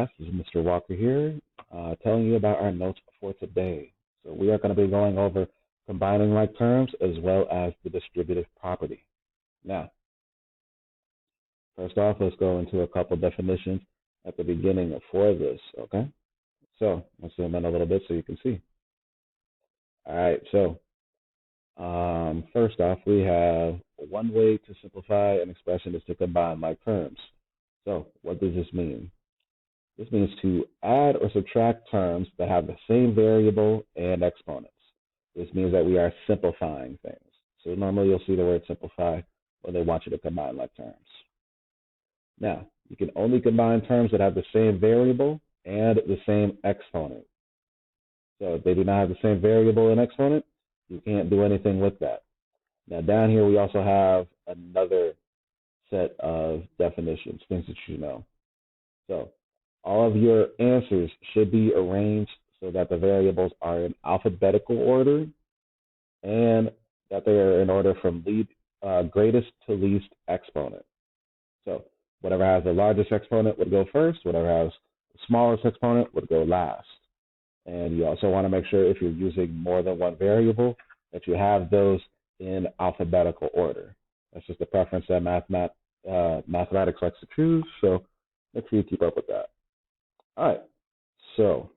class. This is Mr. Walker here, telling you about our notes for today. So we are going to be going over combining like terms as well as the distributive property. Now, first off, let's go into a couple definitions at the beginning for this, okay? So let's zoom in a little bit so you can see. All right, so first off, we have one way to simplify an expression is to combine like terms. So what does this mean? This means to add or subtract terms that have the same variable and exponents. This means that we are simplifying things. So normally you'll see the word simplify when they want you to combine like terms. Now, you can only combine terms that have the same variable and the same exponent. So if they do not have the same variable and exponent, you can't do anything with that. Now down here we also have another set of definitions, things that you know. So all of your answers should be arranged so that the variables are in alphabetical order and that they are in order from greatest to least exponent. So whatever has the largest exponent would go first, whatever has the smallest exponent would go last. And you also want to make sure if you're using more than one variable that you have those in alphabetical order. That's just a preference that mathematics likes to choose, so make sure you keep up with that. All right, so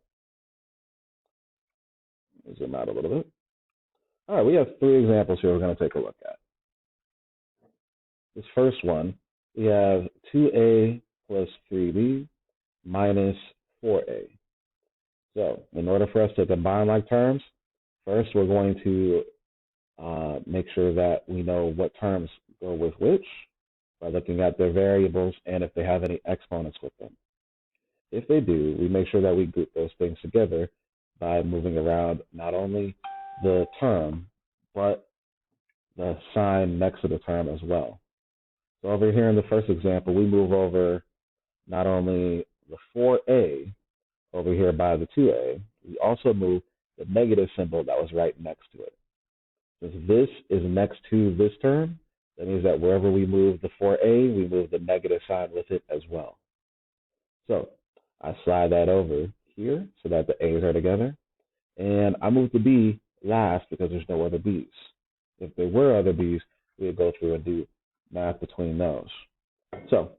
let me zoom out a little bit. All right, we have three examples here we're going to take a look at. This first one, we have 2a plus 3b minus 4a. So in order for us to combine like terms, first we're going to make sure that we know what terms go with which by looking at their variables and if they have any exponents with them. If they do, we make sure that we group those things together by moving around not only the term, but the sign next to the term as well. So over here in the first example, we move over not only the 4a over here by the 2a, we also move the negative symbol that was right next to it. Since this is next to this term, that means that wherever we move the 4a, we move the negative sign with it as well. So I slide that over here so that the a's are together. And I move the b last because there's no other b's. If there were other b's, we would go through and do math between those. So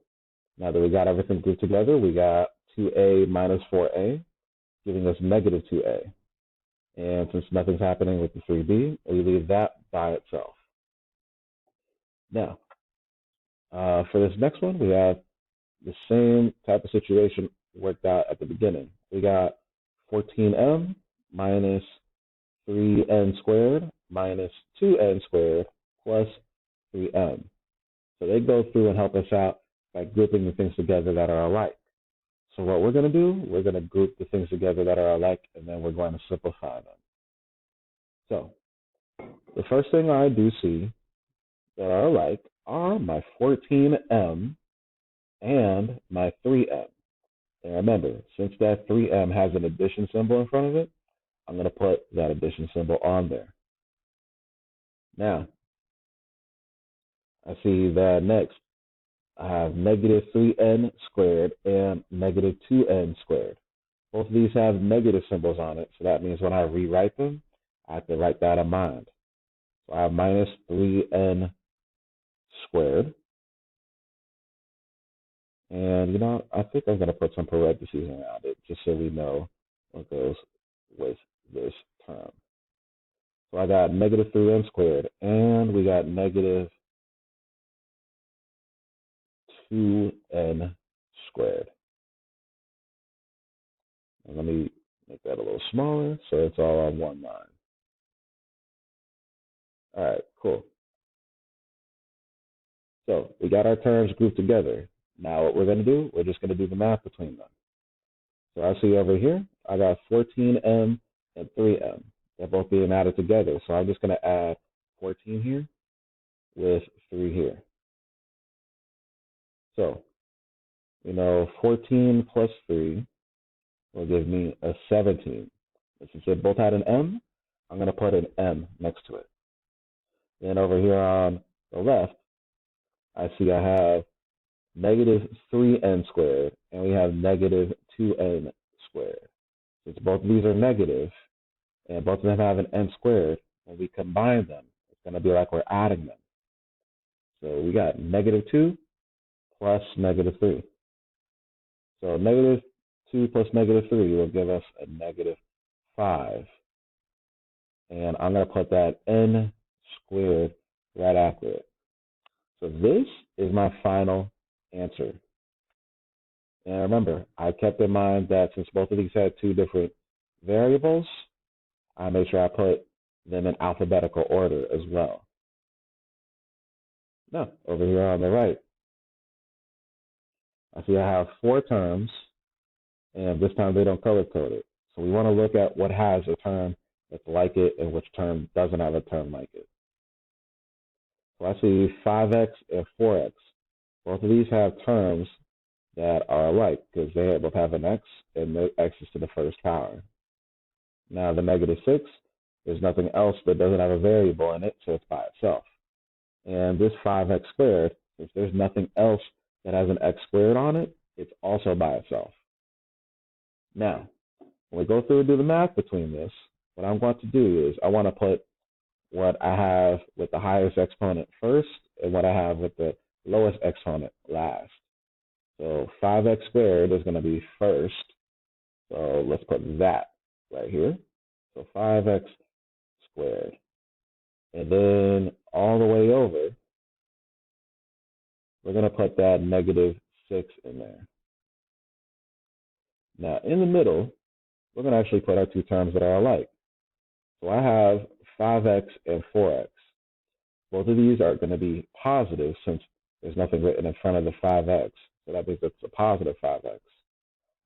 now that we got everything grouped together, we got 2a minus 4a, giving us negative 2a. And since nothing's happening with the 3b, we leave that by itself. Now, for this next one, we have the same type of situation worked out at the beginning. We got 14m minus 3n squared minus 2n squared plus 3m. So they go through and help us out by grouping the things together that are alike. So what we're going to do, we're going to group the things together that are alike, and then we're going to simplify them. So the first thing I do see that are alike are my 14m and my 3m. And remember, since that 3m has an addition symbol in front of it, I'm going to put that addition symbol on there. Now, I see that next I have negative 3n squared and negative 2n squared. Both of these have negative symbols on it, so that means when I rewrite them, I have to write that in mind. So I have minus 3n squared. And, you know, I think I'm going to put some parentheses around it just so we know what goes with this term. So I got negative 3n squared, and we got negative 2n squared. And let me make that a little smaller so it's all on one line. All right, cool. So we got our terms grouped together. Now what we're going to do, we're just going to do the math between them. So I see over here, I got 14m and 3m. They're both being added together. So I'm just going to add 14 here with 3 here. So, you know, 14 plus 3 will give me a 17. And since they both had an m, I'm going to put an m next to it. Then over here on the left, I see I have negative 3n squared, and we have negative 2n squared. Since both of these are negative, and both of them have an n squared, when we combine them, it's going to be like we're adding them. So we got negative 2 plus negative 3. So negative 2 plus negative 3 will give us a negative 5. And I'm going to put that n squared right after it. So this is my final answer. And remember, I kept in mind that since both of these had two different variables, I made sure I put them in alphabetical order as well. Now, over here on the right, I see I have 4 terms, and this time they don't color code it. So we want to look at what has a term that's like it and which term doesn't have a term like it. So I see 5x and 4x. Both of these have terms that are alike because they both have an x, and the x is to the first power. Now the negative 6 is nothing else that doesn't have a variable in it, so it's by itself. And this 5x squared, if there's nothing else that has an x squared on it, it's also by itself. Now, when we go through and do the math between this, what I'm going to do is I want to put what I have with the highest exponent first and what I have with the lowest exponent last. So 5x squared is going to be first. So let's put that right here. So 5x squared. And then all the way over, we're going to put that negative 6 in there. Now, in the middle, we're going to actually put our two terms that are alike. So I have 5x and 4x. Both of these are going to be positive since there's nothing written in front of the 5x. So that means it's a positive 5x.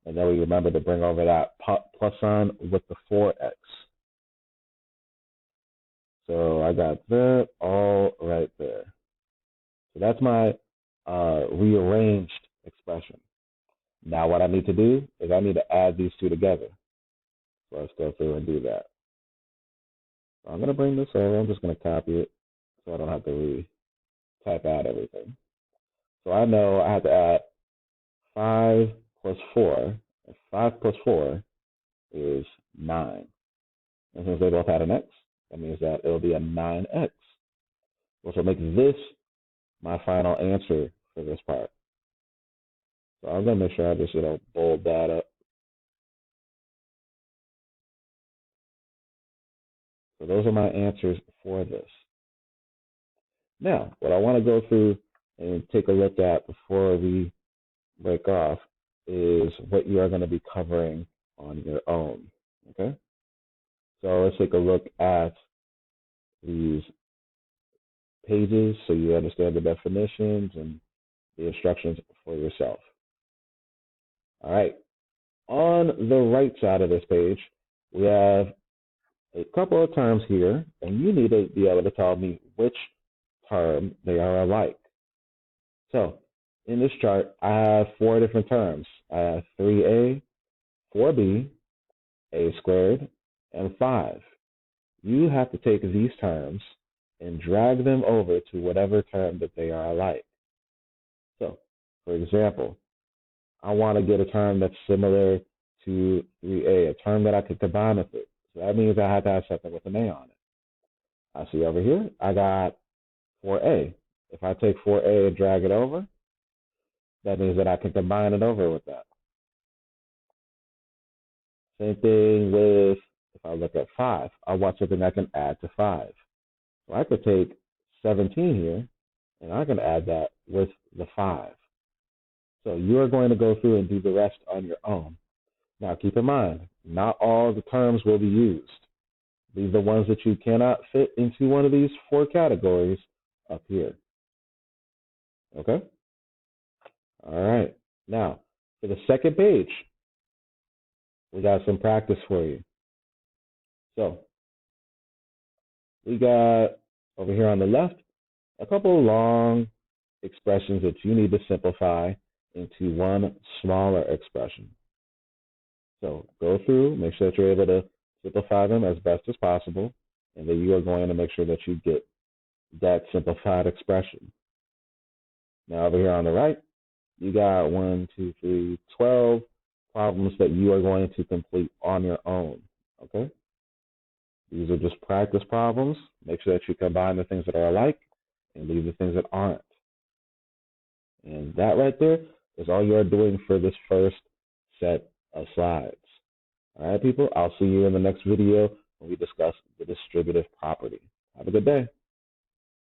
And then we remember to bring over that plus sign with the 4x. So I got that all right there. So that's my rearranged expression. Now what I need to do is I need to add these two together. So let's go through and do that. So I'm going to bring this over. I'm just going to copy it so I don't have to re-type out everything. So I know I have to add 5 plus 4. And 5 plus 4 is 9. And since they both had an x, that means that it'll be a 9x, which will make this my final answer for this part. So I'm going to make sure I just bold that up. So those are my answers for this. Now, what I want to go through and take a look at before we break off is what you are going to be covering on your own. Okay? So let's take a look at these pages so you understand the definitions and the instructions for yourself. All right. On the right side of this page, we have a couple of terms here, and you need to be able to tell me which term they are alike. So in this chart, I have 4 different terms. I have 3a, 4b, a squared, and 5. You have to take these terms and drag them over to whatever term that they are alike. So, for example, I want to get a term that's similar to 3a, a term that I could combine with it. So that means I have to have something with an a on it. I see over here, I got 4a. If I take 4a and drag it over, that means that I can combine it over with that. Same thing with, if I look at 5, I want something I can add to 5. So I could take 17 here, and I can add that with the 5. So you are going to go through and do the rest on your own. Now keep in mind, not all the terms will be used. These are the ones that you cannot fit into one of these 4 categories up here. Okay? All right. Now, for the second page, we got some practice for you. So, we got over here on the left a couple of long expressions that you need to simplify into one smaller expression. So go through, make sure that you're able to simplify them as best as possible, and then you are going to make sure that you get that simplified expression. Now over here on the right, you got 12 problems that you are going to complete on your own. Okay? These are just practice problems. Make sure that you combine the things that are alike and leave the things that aren't. And that right there is all you are doing for this first set of slides. All right, people, I'll see you in the next video when we discuss the distributive property. Have a good day.